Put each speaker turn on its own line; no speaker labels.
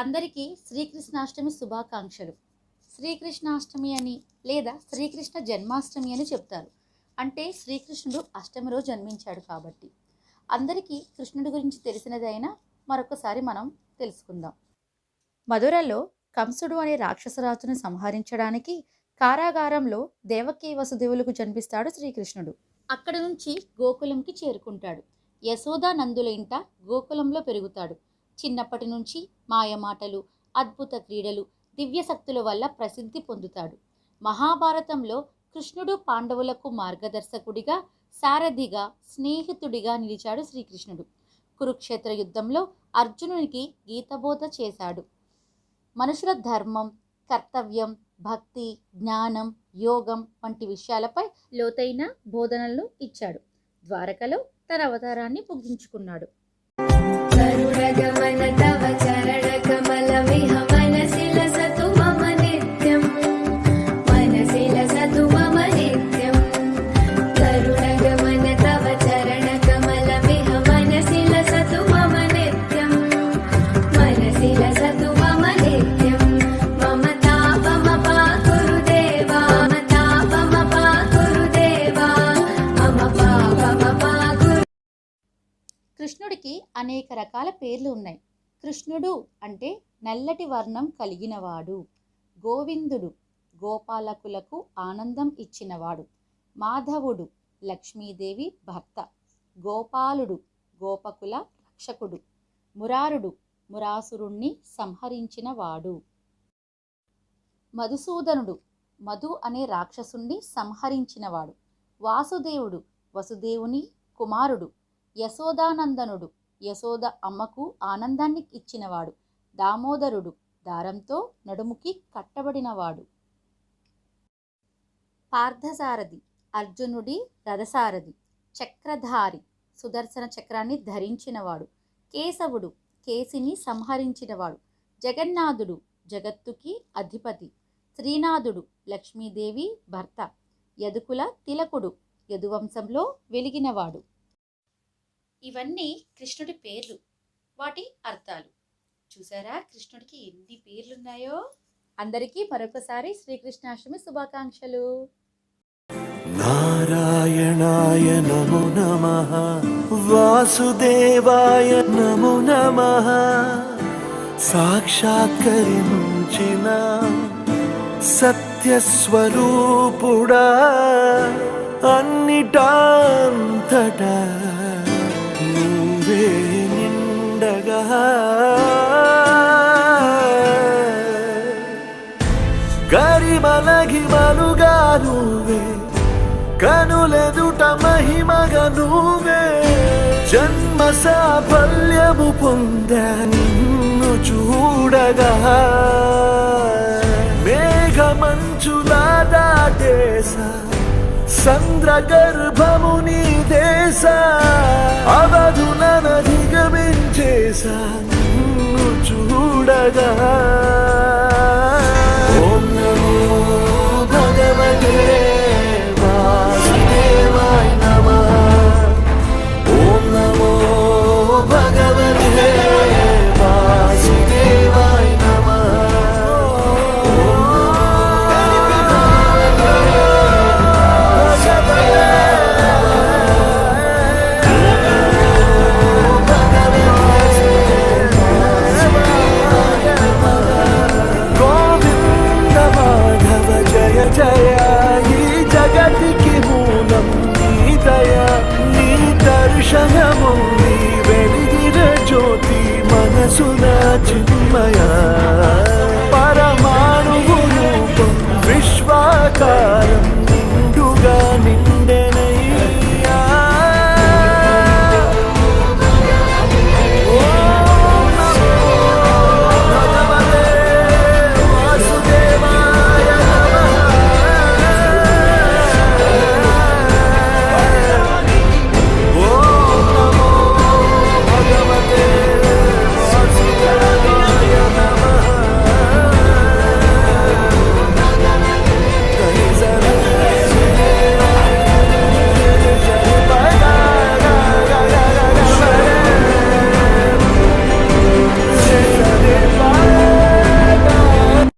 అందరికీ శ్రీకృష్ణాష్టమి శుభాకాంక్షలు. శ్రీకృష్ణాష్టమి అని లేదా శ్రీకృష్ణ జన్మాష్టమి అని చెప్తారు. అంటే శ్రీకృష్ణుడు అష్టమి రోజు జన్మించాడు కాబట్టి. అందరికీ కృష్ణుడి గురించి తెలిసినదైనా మరొకసారి మనం తెలుసుకుందాం. మధురలో కంసుడు అనే రాక్షసరాజును సంహరించడానికి కారాగారంలో దేవకీ వసుదేవులకు జన్మిస్తాడు శ్రీకృష్ణుడు. అక్కడి నుంచి గోకులంకి చేరుకుంటాడు. యశోదా నందుల ఇంట గోకులంలో పెరుగుతాడు. చిన్నప్పటి నుంచి మాయమాటలు, అద్భుత క్రీడలు, దివ్యశక్తుల వల్ల ప్రసిద్ధి పొందుతాడు. మహాభారతంలో కృష్ణుడు పాండవులకు మార్గదర్శకుడిగా, సారథిగా, స్నేహితుడిగా నిలిచాడు శ్రీకృష్ణుడు. కురుక్షేత్ర యుద్ధంలో అర్జునునికి గీతబోధ చేశాడు. మనుషుల ధర్మం, కర్తవ్యం, భక్తి, జ్ఞానం, యోగం వంటి విషయాలపై లోతైన బోధనలను ఇచ్చాడు. ద్వారకలో తన అవతారాన్ని ముగించుకున్నాడు.
గరుడగమన తవ చరణ కమల విహ మనసి లసతు మమ నిత్యం, మనసి లసతు మమ నిత్యం. గరుడగమన తవ చరణ కమల విహ మనసి లసతు మమ నిత్యం, మనసి లసతు మమ నిత్యం. మమ తాపమపాకురు దేవా, మమ తాపమపాకురు దేవా, మమ పాపమపాకురు.
కృష్ణుడికి అనేక రకాల పేర్లు ఉన్నాయి. కృష్ణుడు అంటే నల్లటి వర్ణం కలిగినవాడు. గోవిందుడు గోపాలకులకు ఆనందం ఇచ్చినవాడు. మాధవుడు లక్ష్మీదేవి భర్త. గోపాలుడు గోపకుల రక్షకుడు. మురారుడు మురాసురుణ్ణి సంహరించినవాడు. మధుసూదనుడు మధు అనే రాక్షసుణ్ణి సంహరించినవాడు. వాసుదేవుడు వసుదేవుని కుమారుడు. యశోదానందనుడు యశోద అమ్మకు ఆనందాన్ని ఇచ్చినవాడు. దామోదరుడు దారంతో నడుముకి కట్టబడినవాడు. పార్థసారథి అర్జునుడి రథసారథి. చక్రధారి సుదర్శన చక్రాన్ని ధరించినవాడు. కేశవుడు కేసిని సంహరించినవాడు. జగన్నాథుడు జగత్తుకి అధిపతి. శ్రీనాథుడు లక్ష్మీదేవి భర్త. యదుకుల తిలకుడు యదువంశంలో వెలిగినవాడు. ఇవన్నీ కృష్ణుడి పేర్లు, వాటి అర్థాలు. చూసారా కృష్ణుడికి ఎన్ని పేర్లున్నాయో. అందరికీ మరొకసారి శ్రీకృష్ణాష్టమి శుభాకాంక్షలు.
నారాయణాయ నమో నమః, వాసుదేవాయ నమో నమః. సాక్షాత్కరించిన సత్యస్వరూపుడా, అన్నిటాంతటా నువ్వే నిండగా. గరిమలగిమలుగా నువ్వే, కనులెదుట మహిమగా నువ్వే. జన్మ సాఫల్యము పొందా నిన్ను చూడగా. మేఘమంచులా దాటేసా సంద్రగర్భము నీ దేశ. అవధులనధిగమించేసా నిన్ను చూడగా. ఓం నమో భగవతే వాసుదేవాయ నమః. ఓం నమో భగవతే వాసుదేవాయ నమః. జయ ఈ జగతికి మూలం నీ దయ. నీ దర్శనము నీ వెలిగిన జ్యోతి మనసున చిన్మయ.